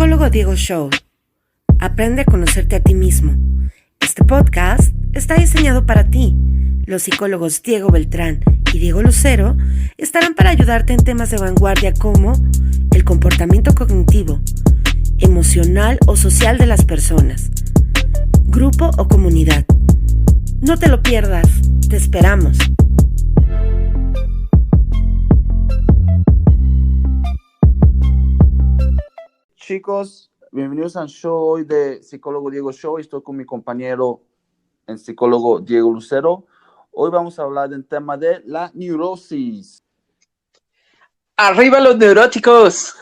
Psicólogo Diego Show. Aprende a conocerte a ti mismo. Este podcast está diseñado para ti. Los psicólogos Diego Beltrán y Diego Lucero estarán para ayudarte en temas de vanguardia como el comportamiento cognitivo, emocional o social de las personas, grupo o comunidad. No te lo pierdas, te esperamos. Chicos, bienvenidos al show hoy de Psicólogo Diego Show. Estoy con mi compañero, el psicólogo Diego Lucero. Hoy vamos a hablar del tema de la neurosis. ¡Arriba los neuróticos!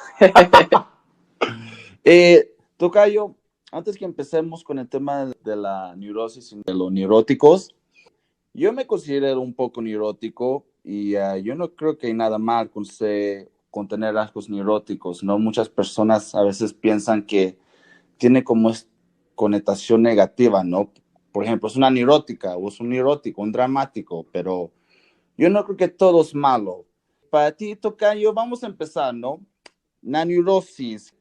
Tocayo, antes que empecemos con el tema de la neurosis y de los neuróticos, yo me considero un poco neurótico y yo no creo que hay nada mal con tener rasgos neuróticos, ¿no? Muchas personas a veces piensan que tiene como connotación negativa, ¿no? Por ejemplo, es una neurótica o es un neurótico, un dramático, pero yo no creo que todo es malo. Para ti, Tocayo, vamos a empezar, ¿no? La neurosis.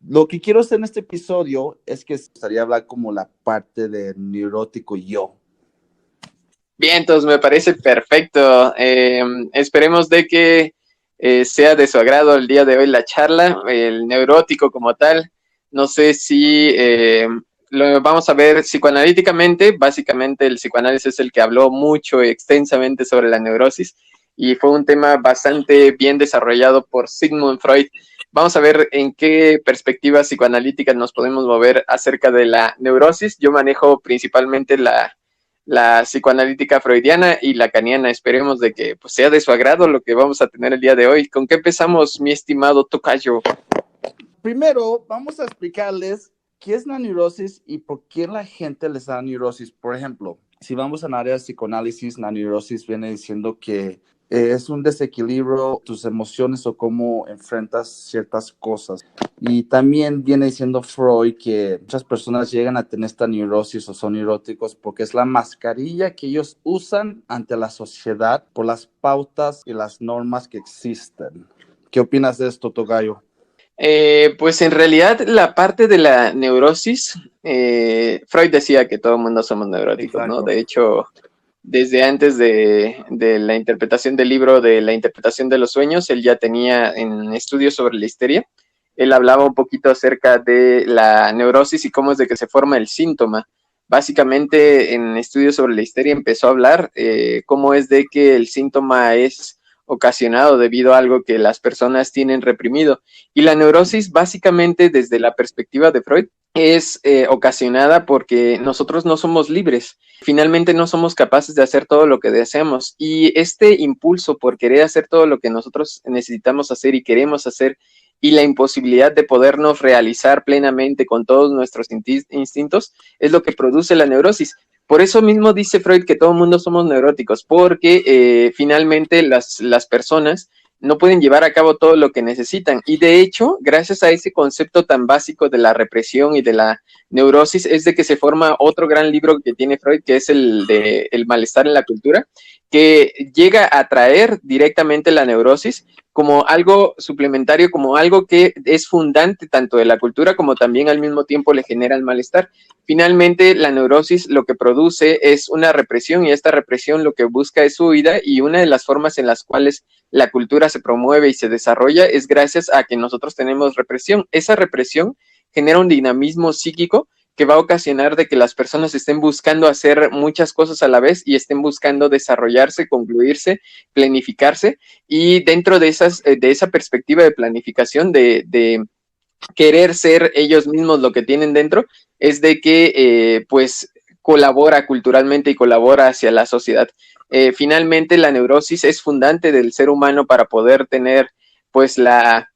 Lo que quiero hacer en este episodio es que estaría hablar como la parte de neurótico yo. Bien, entonces me parece perfecto. Esperemos de que sea de su agrado el día de hoy la charla, el neurótico como tal. No sé si lo vamos a ver psicoanalíticamente. Básicamente el psicoanálisis es el que habló mucho y extensamente sobre la neurosis y fue un tema bastante bien desarrollado por Sigmund Freud. Vamos a ver en qué perspectiva psicoanalítica nos podemos mover acerca de la neurosis. Yo manejo principalmente la psicoanalítica freudiana y lacaniana. Esperemos de que pues, sea de su agrado lo que vamos a tener el día de hoy. ¿Con qué empezamos, mi estimado Tocayo? Primero, vamos a explicarles qué es la neurosis y por qué la gente les da neurosis. Por ejemplo, si vamos al área de psicoanálisis, la neurosis viene diciendo que es un desequilibrio tus emociones o cómo enfrentas ciertas cosas. Y también viene diciendo Freud que muchas personas llegan a tener esta neurosis o son neuróticos porque es la mascarilla que ellos usan ante la sociedad por las pautas y las normas que existen. ¿Qué opinas de esto, Tocayo? Pues en realidad la parte de la neurosis, Freud decía que todo el mundo somos neuróticos, exacto, ¿no? De hecho, desde antes de la interpretación del libro de la interpretación de los sueños, él ya tenía en estudios sobre la histeria, él hablaba un poquito acerca de la neurosis y cómo es de que se forma el síntoma. Básicamente en estudios sobre la histeria empezó a hablar cómo es de que el síntoma es ocasionado debido a algo que las personas tienen reprimido. Y la neurosis, básicamente, desde la perspectiva de Freud, es ocasionada porque nosotros no somos libres. Finalmente no somos capaces de hacer todo lo que deseamos. Y este impulso por querer hacer todo lo que nosotros necesitamos hacer y queremos hacer, y la imposibilidad de podernos realizar plenamente con todos nuestros instintos, es lo que produce la neurosis. Por eso mismo dice Freud que todo el mundo somos neuróticos, porque finalmente las personas no pueden llevar a cabo todo lo que necesitan. Y de hecho, gracias a ese concepto tan básico de la represión y de la neurosis, es de que se forma otro gran libro que tiene Freud, que es el de El malestar en la cultura, que llega a traer directamente la neurosis como algo suplementario, como algo que es fundante tanto de la cultura como también al mismo tiempo le genera el malestar. Finalmente, la neurosis lo que produce es una represión y esta represión lo que busca es su huida, y una de las formas en las cuales la cultura se promueve y se desarrolla es gracias a que nosotros tenemos represión. Esa represión genera un dinamismo psíquico que va a ocasionar de que las personas estén buscando hacer muchas cosas a la vez y estén buscando desarrollarse, concluirse, planificarse, y dentro de esa perspectiva de planificación, de querer ser ellos mismos lo que tienen dentro, es de que pues colabora culturalmente y colabora hacia la sociedad. Finalmente la neurosis es fundante del ser humano para poder tener pues la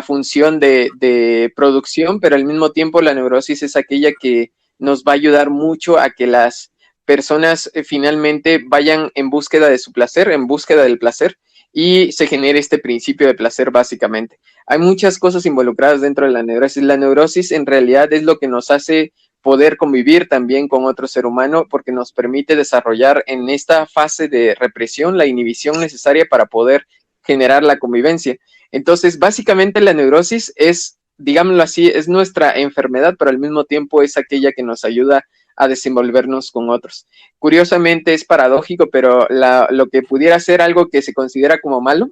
función de producción, pero al mismo tiempo la neurosis es aquella que nos va a ayudar mucho a que las personas finalmente vayan en búsqueda de su placer, en búsqueda del placer, y se genere este principio de placer básicamente. Hay muchas cosas involucradas dentro de la neurosis. La neurosis en realidad es lo que nos hace poder convivir también con otro ser humano, porque nos permite desarrollar en esta fase de represión la inhibición necesaria para poder generar la convivencia. Entonces, básicamente la neurosis es digámoslo así, es nuestra enfermedad, pero al mismo tiempo es aquella que nos ayuda a desenvolvernos con otros. Curiosamente es paradójico, pero lo que pudiera ser algo que se considera como malo,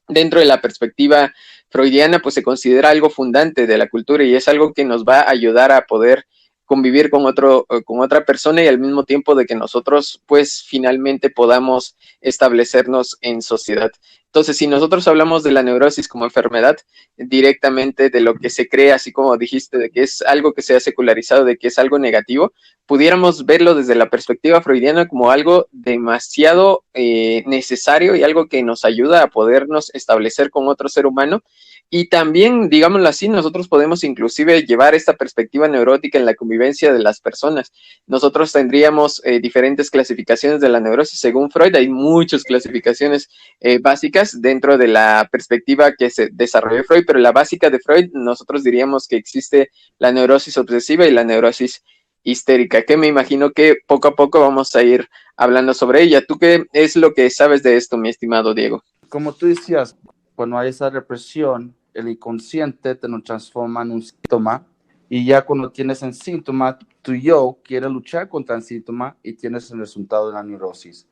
dentro de la perspectiva freudiana, pues se considera algo fundante de la cultura y es algo que nos va a ayudar a poder convivir con otra persona y al mismo tiempo de que nosotros pues finalmente podamos establecernos en sociedad. Entonces, si nosotros hablamos de la neurosis como enfermedad, directamente de lo que se cree, así como dijiste, de que es algo que se ha secularizado, de que es algo negativo, pudiéramos verlo desde la perspectiva freudiana como algo demasiado necesario y algo que nos ayuda a podernos establecer con otro ser humano. Y también, digámoslo así, nosotros podemos inclusive llevar esta perspectiva neurótica en la convivencia de las personas. Nosotros tendríamos diferentes clasificaciones de la neurosis. Según Freud, hay muchas clasificaciones básicas dentro de la perspectiva que se desarrolló Freud, pero la básica de Freud, nosotros diríamos que existe la neurosis obsesiva y la neurosis histérica, que me imagino que poco a poco vamos a ir hablando sobre ella. ¿Tú qué es lo que sabes de esto, mi estimado Diego? Como tú decías, cuando hay esa represión, el inconsciente te lo transforma en un síntoma y ya cuando tienes el síntoma, tu yo quiere luchar contra el síntoma y tienes el resultado de la neurosis.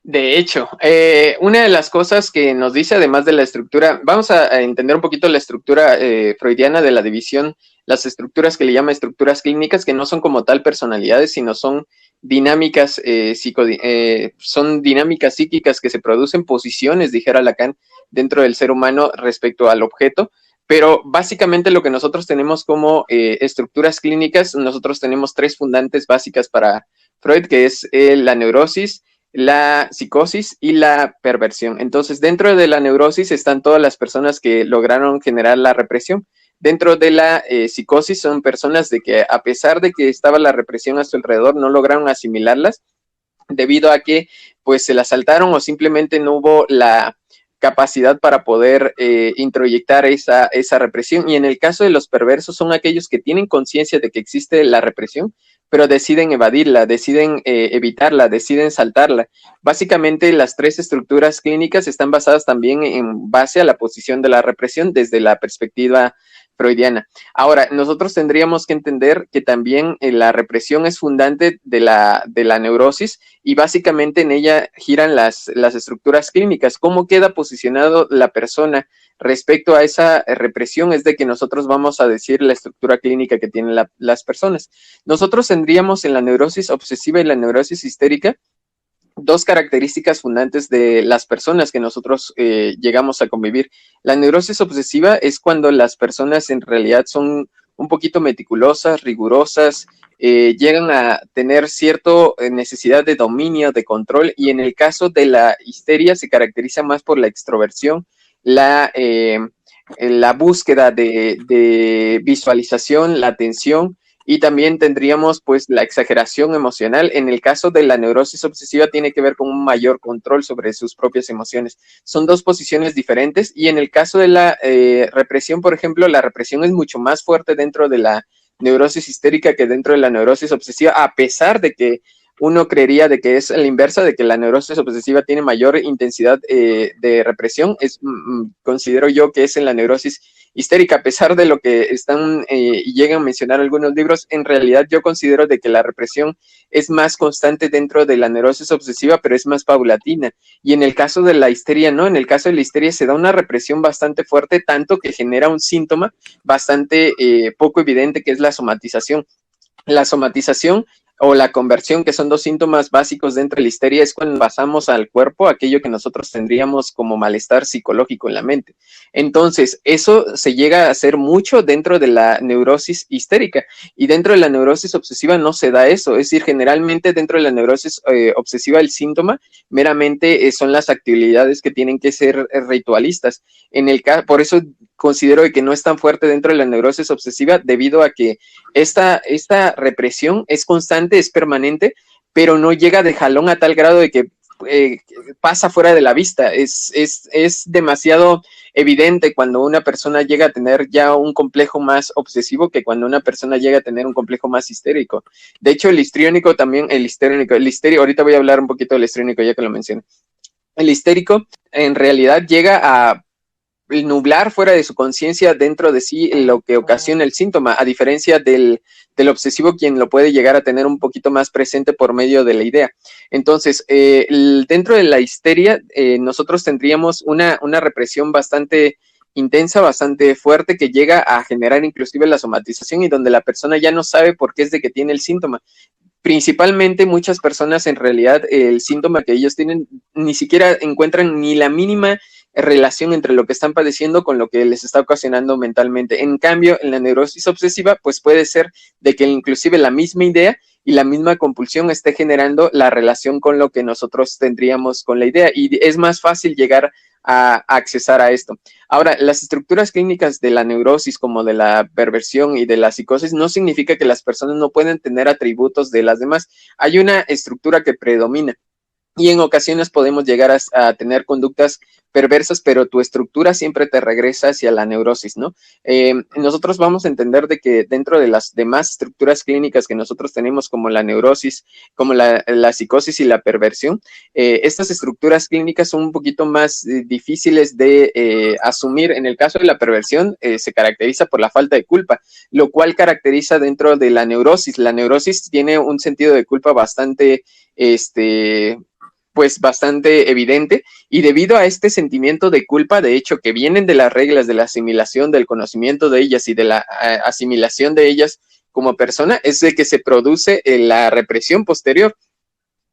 De hecho, una de las cosas que nos dice, además de la estructura, vamos a entender un poquito la estructura freudiana de la división, las estructuras que le llama estructuras clínicas, que no son como tal personalidades, sino son dinámicas, son dinámicas psíquicas que se producen, posiciones, dijera Lacan, dentro del ser humano respecto al objeto. Pero básicamente lo que nosotros tenemos como estructuras clínicas, nosotros tenemos tres fundantes básicas para Freud, que es la neurosis, la psicosis y la perversión. Entonces, dentro de la neurosis están todas las personas que lograron generar la represión. Dentro de la psicosis son personas de que a pesar de que estaba la represión a su alrededor, no lograron asimilarlas debido a que pues se las saltaron o simplemente no hubo la capacidad para poder introyectar esa represión. Y en el caso de los perversos son aquellos que tienen conciencia de que existe la represión, pero deciden evadirla, deciden evitarla, deciden saltarla. Básicamente las tres estructuras clínicas están basadas también en base a la posición de la represión desde la perspectiva freudiana. Ahora, nosotros tendríamos que entender que también la represión es fundante de la neurosis y básicamente en ella giran las estructuras clínicas. ¿Cómo queda posicionado la persona respecto a esa represión? Es de que nosotros vamos a decir la estructura clínica que tienen las personas. Nosotros tendríamos en la neurosis obsesiva y la neurosis histérica dos características fundantes de las personas que nosotros llegamos a convivir. La neurosis obsesiva es cuando las personas en realidad son un poquito meticulosas, rigurosas, llegan a tener cierta necesidad de dominio, de control, y en el caso de la histeria se caracteriza más por la extroversión, la búsqueda de visualización, la atención, y también tendríamos pues la exageración emocional. En el caso de la neurosis obsesiva tiene que ver con un mayor control sobre sus propias emociones. Son dos posiciones diferentes y en el caso de la represión, por ejemplo, la represión es mucho más fuerte dentro de la neurosis histérica que dentro de la neurosis obsesiva, a pesar de que uno creería de que es la inversa, de que la neurosis obsesiva tiene mayor intensidad de represión. Considero yo que es en la neurosis histérica, a pesar de lo que están y llegan a mencionar algunos libros. En realidad yo considero de que la represión es más constante dentro de la neurosis obsesiva, pero es más paulatina. Y en el caso de la histeria, no, en el caso de la histeria se da una represión bastante fuerte, tanto que genera un síntoma bastante poco evidente, que es la somatización. La somatización o la conversión, que son dos síntomas básicos dentro de la histeria, es cuando pasamos al cuerpo aquello que nosotros tendríamos como malestar psicológico en la mente. Entonces, eso se llega a hacer mucho dentro de la neurosis histérica, y dentro de la neurosis obsesiva no se da eso. Es decir, generalmente dentro de la neurosis obsesiva el síntoma meramente son las actividades que tienen que ser ritualistas. Por eso considero que no es tan fuerte dentro de la neurosis obsesiva, debido a que esta represión es constante, es permanente, pero no llega de jalón a tal grado de que pasa fuera de la vista. Es demasiado evidente cuando una persona llega a tener ya un complejo más obsesivo que cuando una persona llega a tener un complejo más histérico. De hecho, el histriónico también, el histérico, ahorita voy a hablar un poquito del histriónico ya que lo mencioné. El histérico en realidad llega a nublar fuera de su conciencia dentro de sí lo que ocasiona el síntoma, a diferencia del obsesivo, quien lo puede llegar a tener un poquito más presente por medio de la idea. Entonces, dentro de la histeria, nosotros tendríamos una represión bastante intensa, bastante fuerte, que llega a generar inclusive la somatización y donde la persona ya no sabe por qué es de que tiene el síntoma. Principalmente muchas personas en realidad el síntoma que ellos tienen ni siquiera encuentran ni la mínima relación entre lo que están padeciendo con lo que les está ocasionando mentalmente. En cambio, en la neurosis obsesiva, pues puede ser de que inclusive la misma idea y la misma compulsión esté generando la relación con lo que nosotros tendríamos con la idea, y es más fácil llegar a accesar a esto. Ahora, las estructuras clínicas de la neurosis, como de la perversión y de la psicosis, no significa que las personas no pueden tener atributos de las demás. Hay una estructura que predomina. Y en ocasiones podemos llegar a tener conductas perversas, pero tu estructura siempre te regresa hacia la neurosis, ¿no? Nosotros vamos a entender de que dentro de las demás estructuras clínicas que nosotros tenemos, como la neurosis, como la psicosis y la perversión, estas estructuras clínicas son un poquito más difíciles de asumir. En el caso de la perversión, se caracteriza por la falta de culpa, lo cual caracteriza dentro de la neurosis. La neurosis tiene un sentido de culpa bastante, pues bastante evidente, y debido a este sentimiento de culpa, de hecho, que vienen de las reglas de la asimilación, del conocimiento de ellas y de la asimilación de ellas como persona, es de que se produce la represión posterior.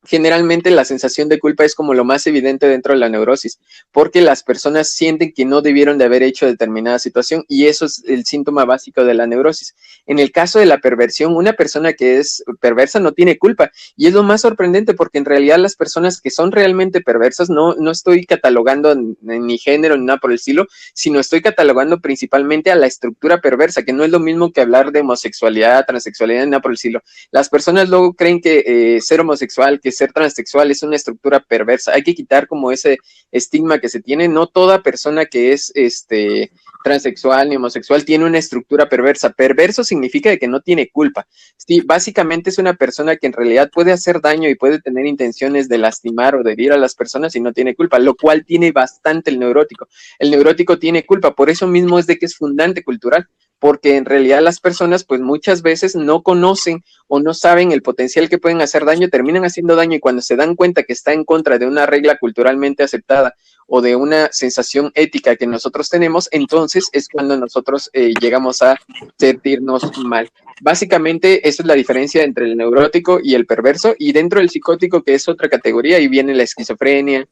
Generalmente la sensación de culpa es como lo más evidente dentro de la neurosis, porque las personas sienten que no debieron de haber hecho determinada situación, y eso es el síntoma básico de la neurosis. En el caso de la perversión, una persona que es perversa no tiene culpa, y es lo más sorprendente, porque en realidad las personas que son realmente perversas, no estoy catalogando ni género ni nada por el estilo, sino estoy catalogando principalmente a la estructura perversa, que no es lo mismo que hablar de homosexualidad, transexualidad ni nada por el estilo. Las personas luego creen que ser homosexual, que ser transexual es una estructura perversa. Hay que quitar como ese estigma que se tiene. No toda persona que es transexual ni homosexual tiene una estructura perversa. Perverso significa de que no tiene culpa. Sí, básicamente es una persona que en realidad puede hacer daño y puede tener intenciones de lastimar o de herir a las personas y no tiene culpa, lo cual tiene bastante el neurótico. El neurótico tiene culpa, por eso mismo es de que es fundante cultural, porque en realidad las personas pues muchas veces no conocen o no saben el potencial que pueden hacer daño, terminan haciendo daño, y cuando se dan cuenta que está en contra de una regla culturalmente aceptada o de una sensación ética que nosotros tenemos, entonces es cuando nosotros llegamos a sentirnos mal. Básicamente esa es la diferencia entre el neurótico y el perverso, y dentro del psicótico, que es otra categoría, y viene la esquizofrenia.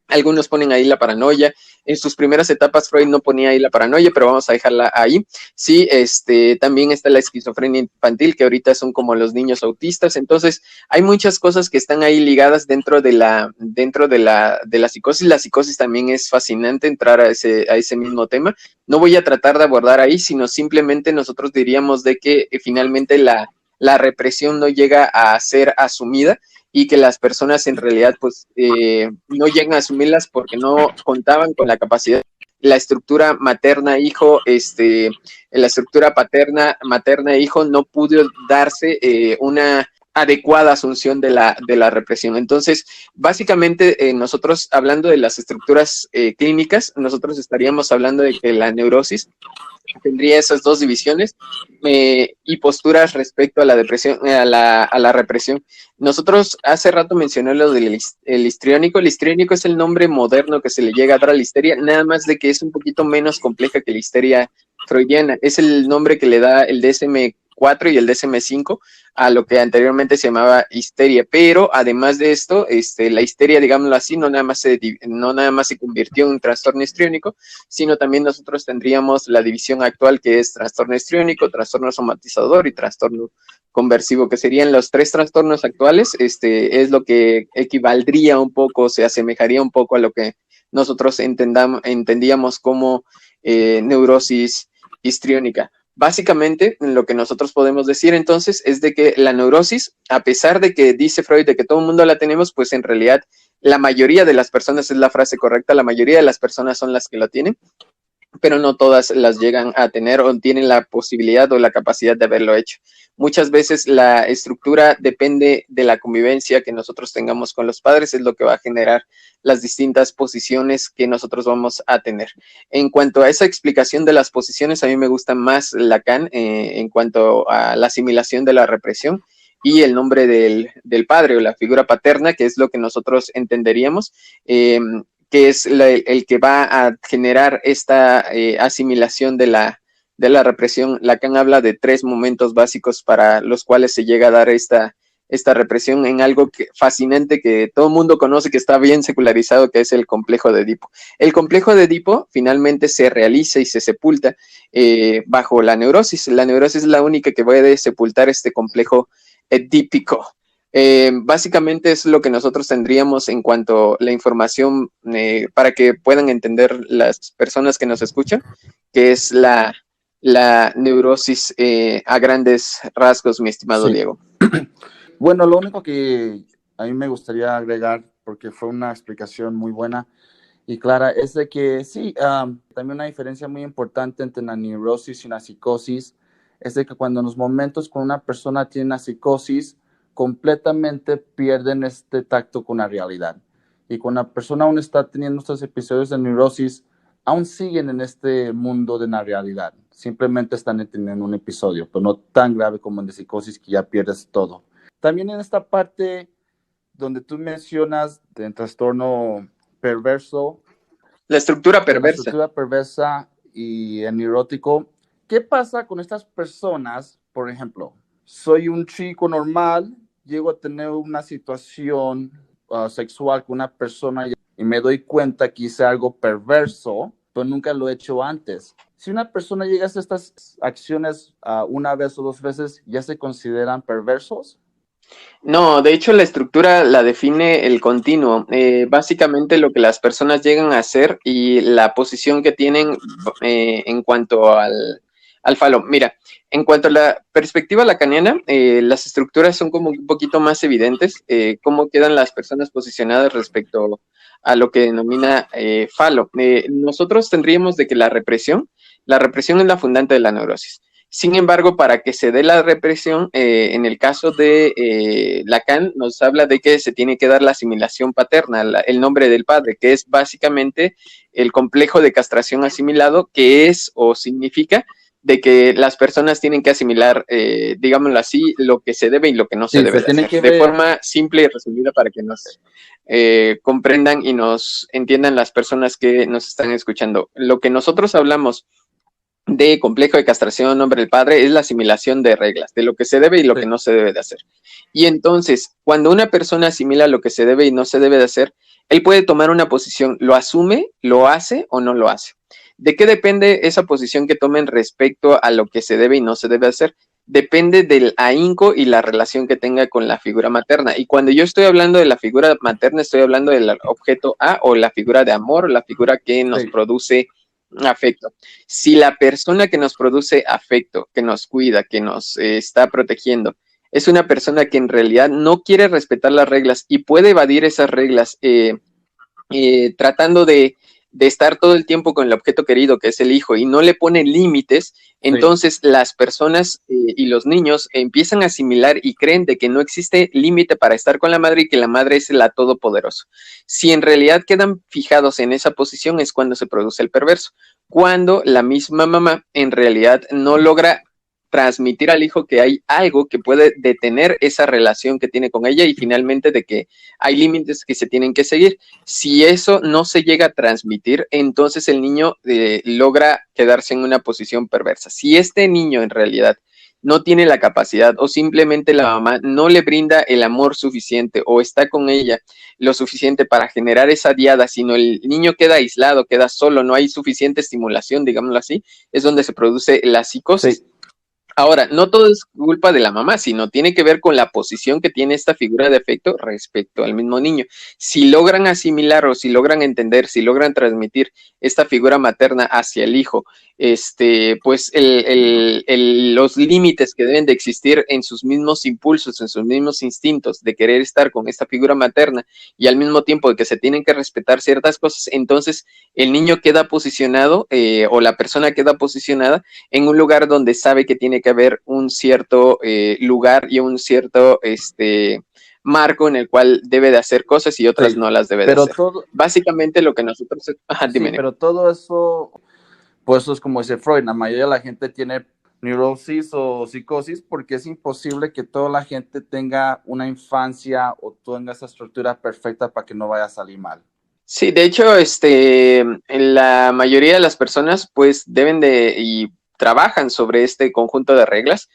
Algunos ponen ahí la paranoia. En sus primeras etapas Freud no ponía ahí la paranoia, pero vamos a dejarla ahí. Sí, también está la esquizofrenia infantil, que ahorita son como los niños autistas. Entonces, hay muchas cosas que están ahí ligadas dentro de la psicosis. La psicosis también es fascinante, entrar a ese mismo tema. No voy a tratar de abordar ahí, sino simplemente nosotros diríamos de que finalmente la represión no llega a ser asumida, y que las personas en realidad pues no llegan a asumirlas porque no contaban con la capacidad. La estructura materna-hijo, la estructura materna-hijo no pudo darse una adecuada asunción de la represión. Entonces, básicamente nosotros, hablando de las estructuras clínicas, nosotros estaríamos hablando de que la neurosis tendría esas dos divisiones y posturas respecto a la depresión, a la represión. Nosotros hace rato mencioné lo del histriónico. El histriónico es el nombre moderno que se le llega a dar a la histeria, nada más de que es un poquito menos compleja que la histeria freudiana. Es el nombre que le da el DSM-4 y el DSM-5 a lo que anteriormente se llamaba histeria, pero además de esto, la histeria, digámoslo así, no nada más se convirtió en un trastorno histriónico, sino también nosotros tendríamos la división actual, que es trastorno histriónico, trastorno somatizador y trastorno conversivo, que serían los tres trastornos actuales. Es lo que equivaldría un poco, se asemejaría un poco a lo que nosotros entendíamos como neurosis histriónica. Básicamente, lo que nosotros podemos decir entonces es de que la neurosis, a pesar de que dice Freud de que todo el mundo la tenemos, pues en realidad la mayoría de las personas, es la frase correcta, la mayoría de las personas son las que la tienen. pero no todas las llegan a tener o tienen la posibilidad o la capacidad de haberlo hecho. Muchas veces la estructura depende de la convivencia que nosotros tengamos con los padres, es lo que va a generar las distintas posiciones que nosotros vamos a tener. En cuanto a esa explicación de las posiciones, a mí me gusta más Lacan en cuanto a la asimilación de la represión y el nombre del padre o la figura paterna, que es lo que nosotros entenderíamos, que es el que va a generar esta asimilación de la represión. Lacan habla de 3 momentos básicos para los cuales se llega a dar esta represión en algo fascinante que todo el mundo conoce, que está bien secularizado, que es el complejo de Edipo. El complejo de Edipo finalmente se realiza y se sepulta bajo la neurosis. La neurosis es la única que puede sepultar este complejo edípico. Básicamente es lo que nosotros tendríamos en cuanto a la información para que puedan entender las personas que nos escuchan, que es la neurosis a grandes rasgos, mi estimado Diego. Bueno, lo único que a mí me gustaría agregar, porque fue una explicación muy buena y clara, es de que sí, también una diferencia muy importante entre la neurosis y la psicosis es de que cuando en los momentos cuando una persona tiene una psicosis, completamente pierden este tacto con la realidad. Y cuando la persona aún está teniendo estos episodios de neurosis, aún siguen en este mundo de la realidad. Simplemente están teniendo un episodio, pero no tan grave como en de psicosis que ya pierdes todo. También en esta parte donde tú mencionas del trastorno perverso. La estructura perversa. La estructura perversa y el neurótico. ¿Qué pasa con estas personas? Por ejemplo, soy un chico normal, llego a tener una situación sexual con una persona y me doy cuenta que hice algo perverso, pero nunca lo he hecho antes. Si una persona llega a hacer estas acciones una vez o 2 veces, ¿ya se consideran perversos? No, de hecho la estructura la define el continuo. Básicamente lo que las personas llegan a hacer y la posición que tienen en cuanto al falo. Mira, en cuanto a la perspectiva lacaniana, las estructuras son como un poquito más evidentes, cómo quedan las personas posicionadas respecto a lo que denomina falo. Nosotros tendríamos de que la represión es la fundante de la neurosis. Sin embargo, para que se dé la represión, en el caso de Lacan, nos habla de que se tiene que dar la asimilación paterna, el nombre del padre, que es básicamente el complejo de castración asimilado, que es o significa de que las personas tienen que asimilar, digámoslo así, lo que se debe y lo que no se debe de hacer. De forma simple y resumida para que nos comprendan y nos entiendan las personas que nos están escuchando. Lo que nosotros hablamos de complejo de castración, nombre del padre, es la asimilación de reglas, de lo que se debe y lo que no se debe de hacer. Y entonces, cuando una persona asimila lo que se debe y no se debe de hacer, él puede tomar una posición, lo asume, lo hace o no lo hace. ¿De qué depende esa posición que tomen respecto a lo que se debe y no se debe hacer? Depende del ahínco y la relación que tenga con la figura materna. Y cuando yo estoy hablando de la figura materna, estoy hablando del objeto A o la figura de amor, o la figura que nos produce afecto. Si la persona que nos produce afecto, que nos cuida, que nos está protegiendo, es una persona que en realidad no quiere respetar las reglas y puede evadir esas reglas tratando de estar todo el tiempo con el objeto querido, que es el hijo, y no le pone límites, entonces las personas y los niños empiezan a asimilar y creen de que no existe límite para estar con la madre y que la madre es la todopoderosa. Si en realidad quedan fijados en esa posición es cuando se produce el perverso, cuando la misma mamá en realidad no logra transmitir al hijo que hay algo que puede detener esa relación que tiene con ella y finalmente de que hay límites que se tienen que seguir. Si eso no se llega a transmitir, entonces el niño logra quedarse en una posición perversa. Si este niño en realidad no tiene la capacidad o simplemente la mamá no le brinda el amor suficiente o está con ella lo suficiente para generar esa diada, sino el niño queda aislado, queda solo, no hay suficiente estimulación, digámoslo así, es donde se produce la psicosis. Ahora, no todo es culpa de la mamá, sino tiene que ver con la posición que tiene esta figura de afecto respecto al mismo niño. Si logran asimilar o si logran entender, si logran transmitir esta figura materna hacia el hijo, pues los límites que deben de existir en sus mismos impulsos, en sus mismos instintos de querer estar con esta figura materna y al mismo tiempo de que se tienen que respetar ciertas cosas, entonces el niño queda posicionado o la persona queda posicionada en un lugar donde sabe que tiene que haber un cierto lugar y un cierto marco en el cual debe de hacer cosas y otras Sí, no las debe de pero hacer. todo, Básicamente lo que nosotros... Ajá, sí, dime. pero todo eso, pues eso es como dice Freud, la mayoría de la gente tiene neurosis o psicosis porque es imposible que toda la gente tenga una infancia o tenga esa estructura perfecta para que no vaya a salir mal. Sí, de hecho, la mayoría de las personas pues deben de y trabajan sobre este conjunto de reglas.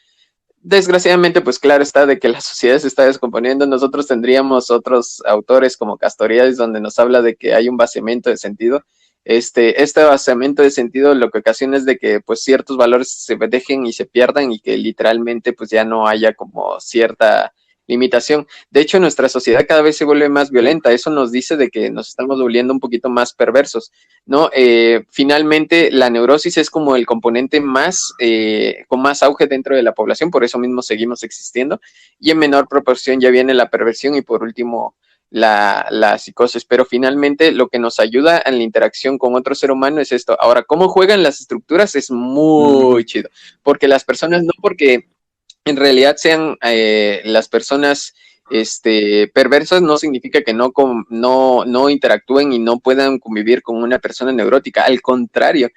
Desgraciadamente, pues claro está de que la sociedad se está descomponiendo. Nosotros tendríamos otros autores como Castoriadis donde nos habla de que hay un vaciamiento de sentido. Este vaciamiento de sentido lo que ocasiona es de que pues ciertos valores se dejen y se pierdan y que literalmente pues ya no haya como cierta limitación. De hecho, nuestra sociedad cada vez se vuelve más violenta. Eso nos dice de que nos estamos volviendo un poquito más perversos, ¿no? Finalmente, la neurosis es como el componente más, con más auge dentro de la población, por eso mismo seguimos existiendo, y en menor proporción ya viene la perversión y por último la psicosis, pero finalmente lo que nos ayuda en la interacción con otro ser humano es esto. Ahora, ¿cómo juegan las estructuras? Es muy chido, porque las personas, no porque en realidad sean las personas perversas, no significa que no interactúen y no puedan convivir con una persona neurótica. Al contrario,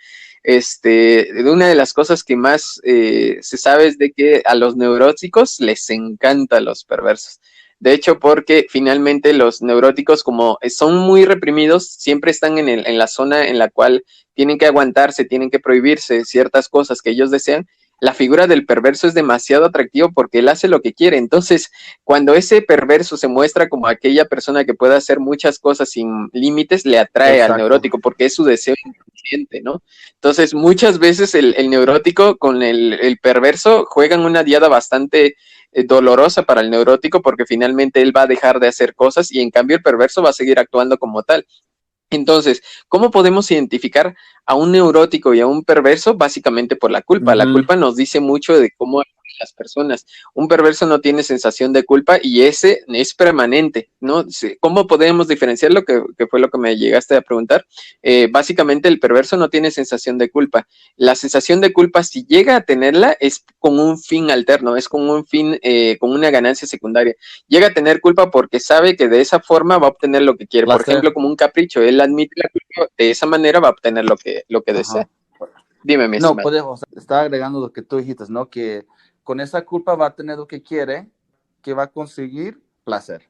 una de las cosas que más se sabe es de que a los neuróticos les encanta a los perversos. De hecho, porque finalmente los neuróticos, como son muy reprimidos, siempre están en la zona en la cual tienen que aguantarse, tienen que prohibirse ciertas cosas que ellos desean. La figura del perverso es demasiado atractivo porque él hace lo que quiere. Entonces, cuando ese perverso se muestra como aquella persona que puede hacer muchas cosas sin límites, le atrae al Exacto. neurótico porque es su deseo inconsciente, ¿no? Entonces, muchas veces el neurótico con el perverso juegan una diada bastante dolorosa para el neurótico porque finalmente él va a dejar de hacer cosas y en cambio el perverso va a seguir actuando como tal. Entonces, ¿cómo podemos identificar a un neurótico y a un perverso? Básicamente por la culpa. La culpa nos dice mucho de cómo actúan las personas. Un perverso no tiene sensación de culpa y ese es permanente, ¿no? ¿Cómo podemos diferenciarlo? Que fue lo que me llegaste a preguntar. Básicamente el perverso no tiene sensación de culpa. La sensación de culpa, si llega a tenerla, es con un fin alterno, es con un fin, con una ganancia secundaria. Llega a tener culpa porque sabe que de esa forma va a obtener lo que quiere. Por ejemplo, como un capricho, él admite la culpa, de esa manera va a obtener lo que desea. Dime, mi No, estimado. puede, o sea, está agregando lo que tú dijiste, ¿no? Que con esa culpa va a tener lo que quiere, que va a conseguir placer.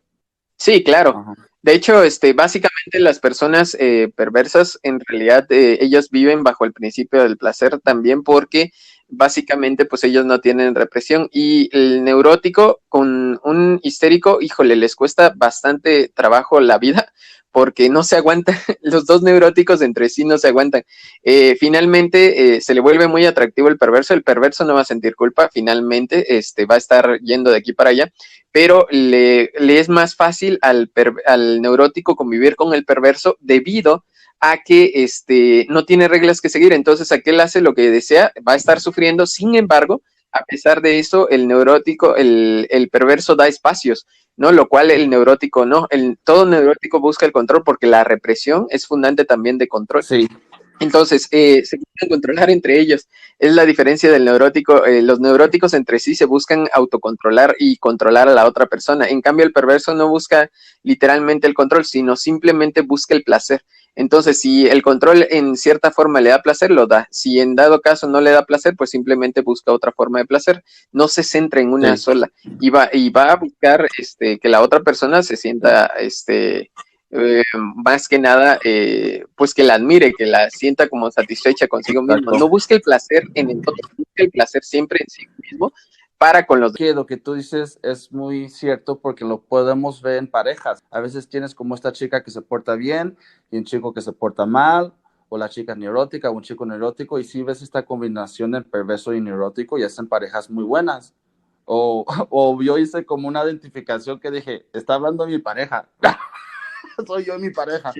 Sí, claro. Ajá. De hecho, básicamente las personas perversas, en realidad, ellos viven bajo el principio del placer también porque básicamente, pues ellos no tienen represión y el neurótico con un histérico, híjole, les cuesta bastante trabajo la vida porque no se aguantan, los dos neuróticos entre sí no se aguantan. Finalmente, se le vuelve muy atractivo el perverso no va a sentir culpa, finalmente, va a estar yendo de aquí para allá, pero le es más fácil al neurótico convivir con el perverso debido a que no tiene reglas que seguir. Entonces, aquel hace lo que desea, va a estar sufriendo. Sin embargo, a pesar de eso, el neurótico, el perverso da espacios, ¿no? Lo cual el neurótico no. Todo neurótico busca el control porque la represión es fundante también de control. Sí. Entonces, se buscan controlar entre ellos. Es la diferencia del neurótico. Los neuróticos entre sí se buscan autocontrolar y controlar a la otra persona. En cambio, el perverso no busca literalmente el control, sino simplemente busca el placer. Entonces, si el control en cierta forma le da placer, lo da. Si en dado caso no le da placer, pues simplemente busca otra forma de placer. No se centra en una sola. Y va a buscar que la otra persona se sienta más que nada, pues que la admire, que la sienta como satisfecha consigo mismo. Exacto. No busque el placer en el otro, busque el placer siempre en sí mismo para con los demás. Que lo que tú dices es muy cierto porque lo podemos ver en parejas. A veces tienes como esta chica que se porta bien y un chico que se porta mal, o la chica neurótica o un chico neurótico, y si ves esta combinación de perverso y neurótico y hacen parejas muy buenas. O yo hice como una identificación que dije, está hablando mi pareja. Soy yo mi pareja.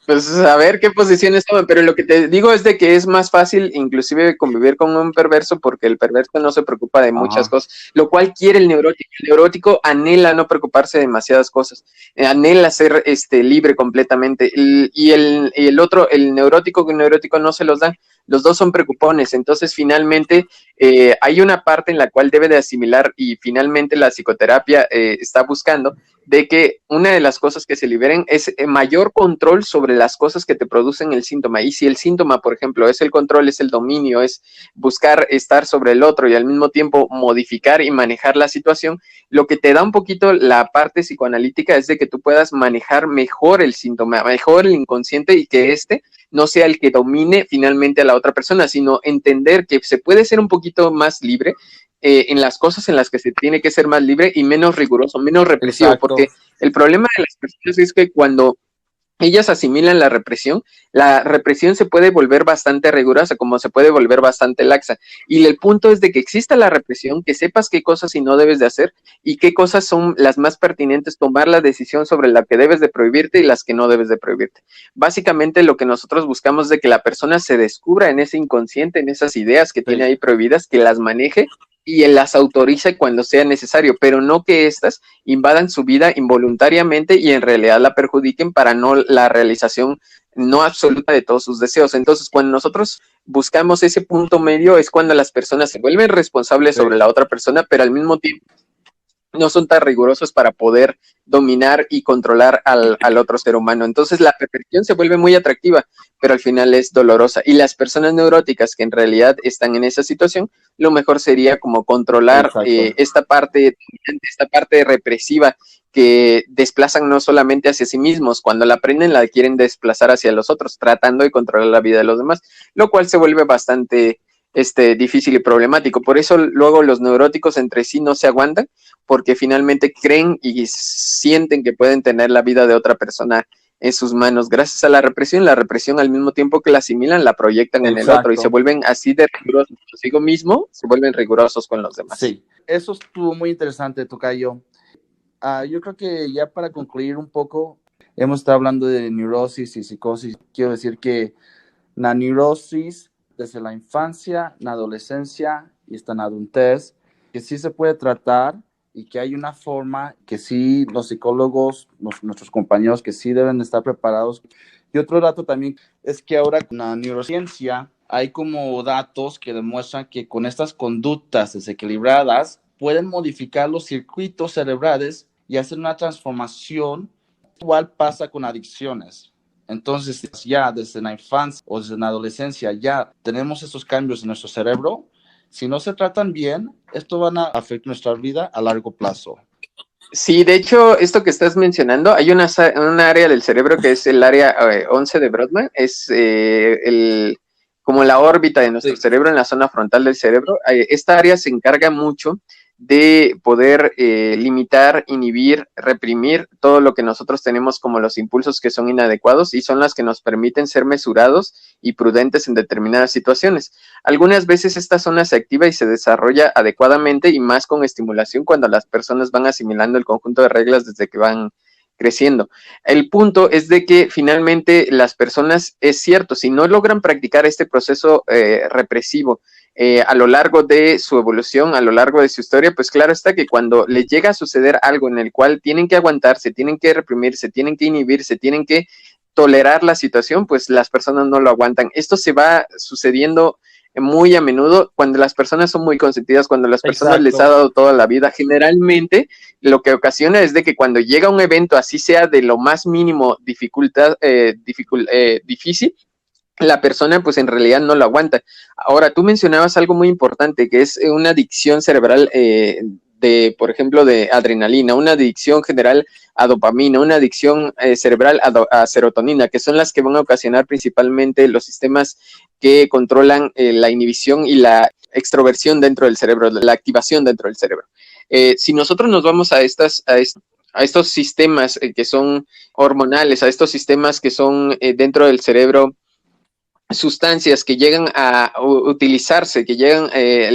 Pues a ver qué posiciones toman, pero lo que te digo es de que es más fácil inclusive convivir con un perverso porque el perverso no se preocupa de muchas cosas, lo cual quiere el neurótico. El neurótico anhela no preocuparse de demasiadas cosas, anhela ser libre completamente, y el otro, el neurótico no se los da. Los dos son preocupones, entonces finalmente hay una parte en la cual debe de asimilar, y finalmente la psicoterapia está buscando de que una de las cosas que se liberen es mayor control sobre las cosas que te producen el síntoma. Y si el síntoma, por ejemplo, es el control, es el dominio, es buscar estar sobre el otro y al mismo tiempo modificar y manejar la situación, lo que te da un poquito la parte psicoanalítica es de que tú puedas manejar mejor el síntoma, mejor el inconsciente, y que no sea el que domine finalmente a la otra persona, sino entender que se puede ser un poquito más libre en las cosas en las que se tiene que ser más libre y menos riguroso, menos represivo. Exacto. Porque el problema de las personas es que cuando ellas asimilan la represión se puede volver bastante rigurosa, como se puede volver bastante laxa. Y el punto es de que exista la represión, que sepas qué cosas sí no debes de hacer y qué cosas son las más pertinentes, tomar la decisión sobre la que debes de prohibirte y las que no debes de prohibirte. Básicamente lo que nosotros buscamos es de que la persona se descubra en ese inconsciente, en esas ideas que tiene ahí prohibidas, que las maneje y él las autoriza cuando sea necesario, pero no que éstas invadan su vida involuntariamente y en realidad la perjudiquen para no la realización no absoluta de todos sus deseos. Entonces, cuando nosotros buscamos ese punto medio es cuando las personas se vuelven responsables sobre la otra persona, pero al mismo tiempo no son tan rigurosos para poder dominar y controlar al otro ser humano. Entonces la perversión se vuelve muy atractiva, pero al final es dolorosa. Y las personas neuróticas que en realidad están en esa situación, lo mejor sería como controlar esta parte represiva que desplazan no solamente hacia sí mismos, cuando la aprenden la quieren desplazar hacia los otros, tratando de controlar la vida de los demás, lo cual se vuelve bastante difícil y problemático. Por eso luego los neuróticos entre sí no se aguantan, porque finalmente creen y sienten que pueden tener la vida de otra persona en sus manos gracias a la represión al mismo tiempo que la asimilan, la proyectan en el otro y se vuelven así de rigurosos consigo mismo, se vuelven rigurosos con los demás. Sí, eso estuvo muy interesante, tocayo. Yo creo que ya para concluir un poco, hemos estado hablando de neurosis y psicosis. Quiero decir que la neurosis desde la infancia, la adolescencia y hasta la adultez, que sí se puede tratar y que hay una forma que sí los psicólogos, nuestros compañeros que sí deben estar preparados. Y otro dato también es que ahora con la neurociencia hay como datos que demuestran que con estas conductas desequilibradas pueden modificar los circuitos cerebrales y hacer una transformación. Igual pasa con adicciones. Entonces, ya desde la infancia o desde la adolescencia ya tenemos esos cambios en nuestro cerebro. Si no se tratan bien, esto van a afectar nuestra vida a largo plazo. Sí, de hecho, esto que estás mencionando, hay una área del cerebro que es el área 11 de Brodmann, es como la órbita de nuestro cerebro, en la zona frontal del cerebro. Esta área se encarga mucho de poder limitar, inhibir, reprimir todo lo que nosotros tenemos como los impulsos que son inadecuados y son las que nos permiten ser mesurados y prudentes en determinadas situaciones. Algunas veces esta zona se activa y se desarrolla adecuadamente y más con estimulación cuando las personas van asimilando el conjunto de reglas desde que van creciendo. El punto es de que finalmente las personas, es cierto, si no logran practicar este proceso represivo a lo largo de su evolución, a lo largo de su historia, pues claro está que cuando les llega a suceder algo en el cual tienen que aguantarse, tienen que reprimirse, tienen que inhibirse, tienen que tolerar la situación, pues las personas no lo aguantan. Esto se va sucediendo muy a menudo cuando las personas son muy consentidas, cuando las personas les ha dado toda la vida. Generalmente lo que ocasiona es de que cuando llega un evento, así sea de lo más mínimo difícil, la persona pues en realidad no lo aguanta. Ahora, tú mencionabas algo muy importante, que es una adicción cerebral por ejemplo, de adrenalina, una adicción general a dopamina, una adicción cerebral a serotonina, que son las que van a ocasionar principalmente los sistemas que controlan la inhibición y la extroversión dentro del cerebro, la activación dentro del cerebro. Si nosotros nos vamos a estos sistemas que son hormonales, a estos sistemas que son dentro del cerebro, sustancias que llegan a utilizarse, que llegan,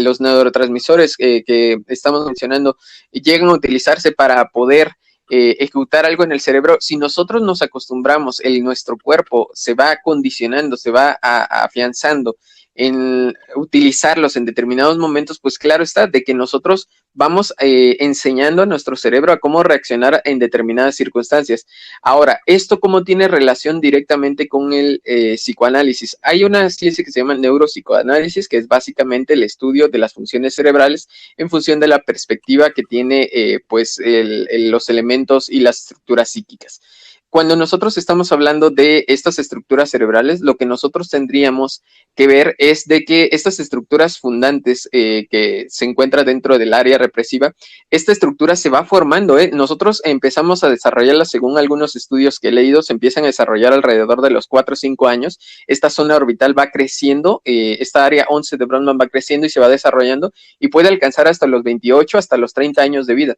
los neurotransmisores que estamos mencionando, llegan a utilizarse para poder ejecutar algo en el cerebro. Si nosotros nos acostumbramos, nuestro cuerpo se va acondicionando, se va afianzando en utilizarlos en determinados momentos, pues claro está, de que nosotros vamos enseñando a nuestro cerebro a cómo reaccionar en determinadas circunstancias. Ahora, ¿esto cómo tiene relación directamente con el psicoanálisis? Hay una ciencia que se llama neuropsicoanálisis, que es básicamente el estudio de las funciones cerebrales en función de la perspectiva que tiene pues los elementos y las estructuras psíquicas. Cuando nosotros estamos hablando de estas estructuras cerebrales, lo que nosotros tendríamos que ver es de que estas estructuras fundantes que se encuentran dentro del área represiva, esta estructura se va formando. Nosotros empezamos a desarrollarla, según algunos estudios que he leído, se empiezan a desarrollar alrededor de los 4 o 5 años. Esta zona orbital va creciendo, esta área 11 de Brodmann va creciendo y se va desarrollando y puede alcanzar hasta los 28, hasta los 30 años de vida.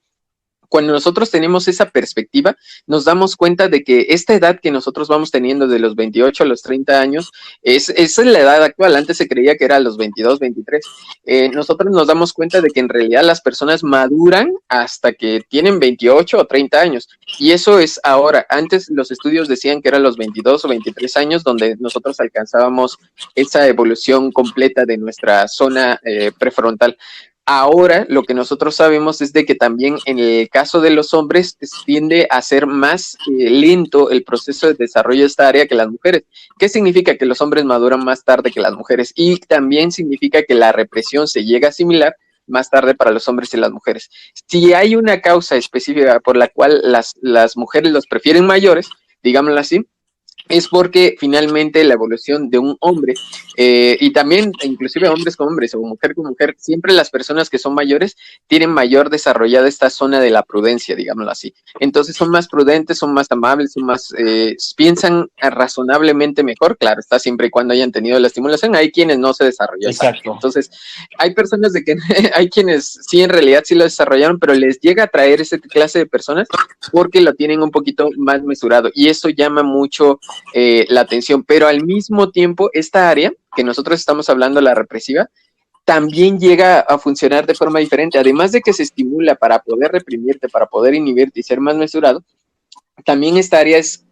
Cuando nosotros tenemos esa perspectiva, nos damos cuenta de que esta edad que nosotros vamos teniendo de los 28 a los 30 años es la edad actual. Antes se creía que era a los 22, 23. Nosotros nos damos cuenta de que en realidad las personas maduran hasta que tienen 28 o 30 años. Y eso es ahora. Antes los estudios decían que eran los 22 o 23 años donde nosotros alcanzábamos esa evolución completa de nuestra zona prefrontal. Ahora lo que nosotros sabemos es de que también en el caso de los hombres tiende a ser más lento el proceso de desarrollo de esta área que las mujeres. ¿Qué significa? Que los hombres maduran más tarde que las mujeres, y también significa que la represión se llega a asimilar más tarde para los hombres y las mujeres. Si hay una causa específica por la cual las mujeres los prefieren mayores, digámoslo así, es porque finalmente la evolución de un hombre, y también inclusive hombres con hombres o mujer con mujer, siempre las personas que son mayores tienen mayor desarrollada esta zona de la prudencia, digámoslo así. Entonces son más prudentes, son más amables, son más, piensan razonablemente mejor, claro, está siempre y cuando hayan tenido la estimulación. Hay quienes no se desarrollan. Exacto. Entonces hay personas de que hay quienes sí en realidad sí lo desarrollaron, pero les llega a traer esa clase de personas porque lo tienen un poquito más mesurado, y eso llama mucho la atención. Pero al mismo tiempo esta área que nosotros estamos hablando, la represiva, también llega a funcionar de forma diferente. Además de que se estimula para poder reprimirte, para poder inhibirte y ser más mesurado, también esta área es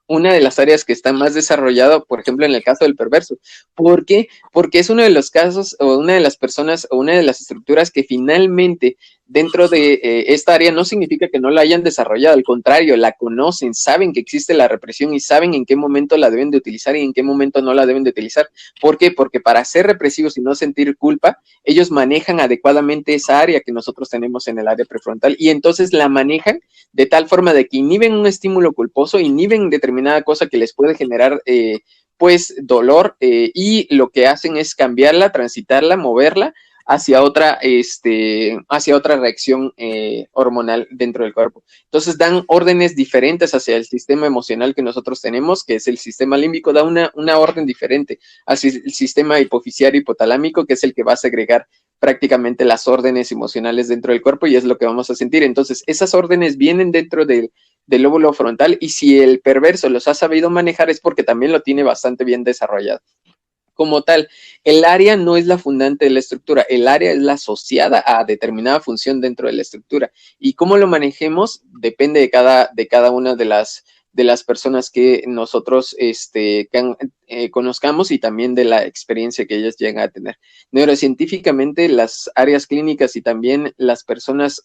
una de las áreas que está más desarrollada, por ejemplo, en el caso del perverso. ¿Por qué? Porque es uno de los casos, o una de las personas, o una de las estructuras que finalmente dentro de esta área no significa que no la hayan desarrollado, al contrario, la conocen, saben que existe la represión y saben en qué momento la deben de utilizar y en qué momento no la deben de utilizar. ¿Por qué? Porque para ser represivos y no sentir culpa, ellos manejan adecuadamente esa área que nosotros tenemos en el área prefrontal, y entonces la manejan de tal forma de que inhiben un estímulo culposo, inhiben determinada cosa que les puede generar pues dolor, y lo que hacen es cambiarla, transitarla, moverla hacia otra reacción hormonal dentro del cuerpo. Entonces dan órdenes diferentes hacia el sistema emocional que nosotros tenemos, que es el sistema límbico, da una orden diferente hacia el sistema hipofisiario hipotalámico, que es el que va a segregar prácticamente las órdenes emocionales dentro del cuerpo, y es lo que vamos a sentir. Entonces esas órdenes vienen dentro del lóbulo frontal, y si el perverso los ha sabido manejar es porque también lo tiene bastante bien desarrollado. Como tal, el área no es la fundante de la estructura, el área es la asociada a determinada función dentro de la estructura, y cómo lo manejemos depende de cada una de las personas que nosotros conozcamos, y también de la experiencia que ellas llegan a tener. Neurocientíficamente, las áreas clínicas y también las personas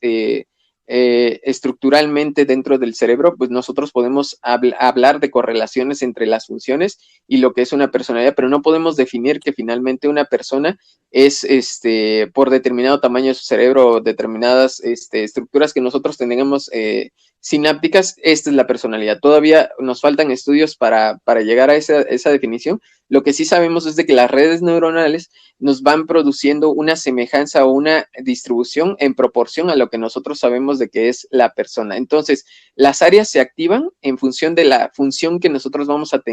estructuralmente dentro del cerebro, pues nosotros podemos hablar de correlaciones entre las funciones y lo que es una personalidad, pero no podemos definir que finalmente una persona es por determinado tamaño de su cerebro o determinadas estructuras que nosotros tengamos sinápticas. Esta es la personalidad. Todavía nos faltan estudios para llegar a esa definición. Lo que sí sabemos es de que las redes neuronales nos van produciendo una semejanza o una distribución en proporción a lo que nosotros sabemos de que es la persona. Entonces, las áreas se activan en función de la función que nosotros vamos a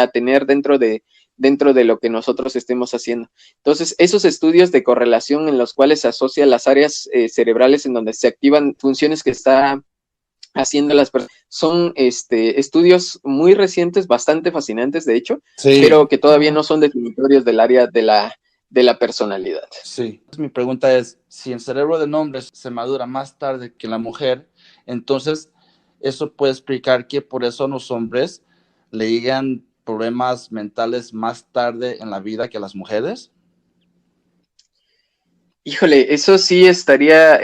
tener dentro de lo que nosotros estemos haciendo. Entonces, esos estudios de correlación en los cuales se asocian las áreas cerebrales en donde se activan funciones que está haciendo las personas. Son estudios muy recientes, bastante fascinantes, de hecho, Sí. pero que todavía no son definitorios del área de la personalidad. Sí. Mi pregunta es, si el cerebro del hombre se madura más tarde que la mujer, entonces eso puede explicar que por eso los hombres le llegan problemas mentales más tarde en la vida que las mujeres. Híjole, eso sí estaría,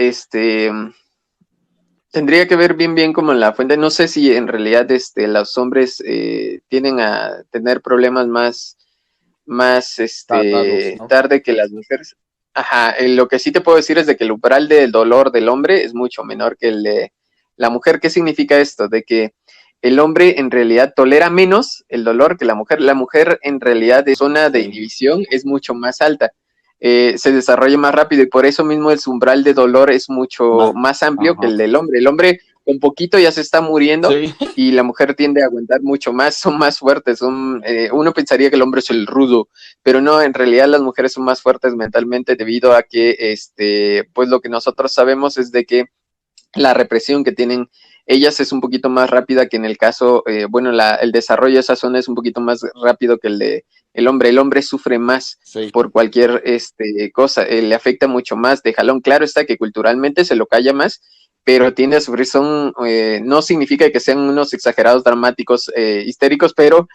tendría que ver bien como la fuente. No sé si en realidad los hombres tienden a tener problemas más Tardados, ¿no? tarde que las mujeres. Ajá, lo que sí te puedo decir es de que el umbral del dolor del hombre es mucho menor que el de la mujer. ¿Qué significa esto? De que el hombre en realidad tolera menos el dolor que la mujer. La mujer en realidad de zona de inhibición es mucho más alta. Se desarrolla más rápido y por eso mismo el umbral de dolor es mucho más amplio que el del hombre. El hombre con poquito ya se está muriendo, sí, y la mujer tiende a aguantar mucho más, son más fuertes. Uno pensaría que el hombre es el rudo, pero no, en realidad las mujeres son más fuertes mentalmente debido a que, pues lo que nosotros sabemos es de que la represión que tienen ellas es un poquito más rápida que en el caso, el desarrollo de esa zona es un poquito más rápido que el de el hombre. El hombre sufre más, sí, por cualquier cosa, le afecta mucho más de jalón. Claro está que culturalmente se lo calla más, pero tiende a sufrir, no significa que sean unos exagerados dramáticos histéricos, pero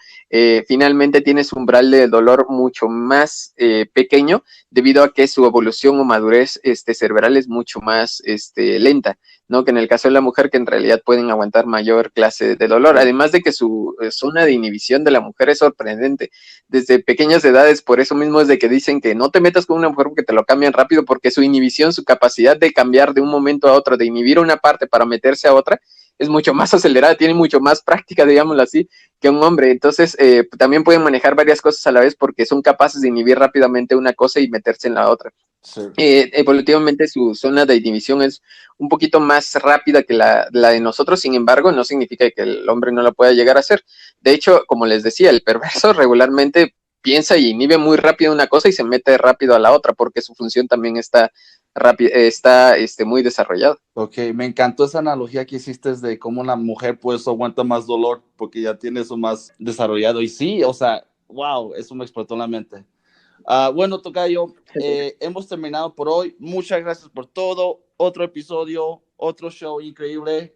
finalmente tiene su umbral de dolor mucho más pequeño debido a que su evolución o madurez cerebral es mucho más lenta, ¿no? Que en el caso de la mujer, que en realidad pueden aguantar mayor clase de dolor, además de que su zona de inhibición de la mujer es sorprendente desde pequeñas edades. Por eso mismo es de que dicen que no te metas con una mujer porque te lo cambian rápido, porque su inhibición, su capacidad de cambiar de un momento a otro, de inhibir una parte para meterse a otra, es mucho más acelerada, tiene mucho más práctica, digámoslo así, que un hombre. Entonces también pueden manejar varias cosas a la vez porque son capaces de inhibir rápidamente una cosa y meterse en la otra. Sí. Evolutivamente su zona de inhibición es un poquito más rápida que la de nosotros. Sin embargo, no significa que el hombre no lo pueda llegar a hacer. De hecho, como les decía, el perverso regularmente piensa y inhibe muy rápido una cosa y se mete rápido a la otra porque su función también está muy desarrollada. Ok, me encantó esa analogía que hiciste de cómo la mujer pues aguanta más dolor porque ya tiene eso más desarrollado. Y sí, o sea, wow, eso me explotó en la mente. Bueno, tocayo, hemos terminado por hoy. Muchas gracias por todo. Otro episodio, otro show increíble.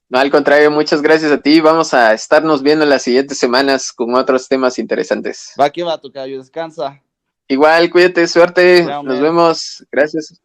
No, al contrario, muchas gracias a ti. Vamos a estarnos viendo las siguientes semanas con otros temas interesantes. Va que va, tocayo, descansa. Igual, cuídate, suerte. Nos vemos. Gracias.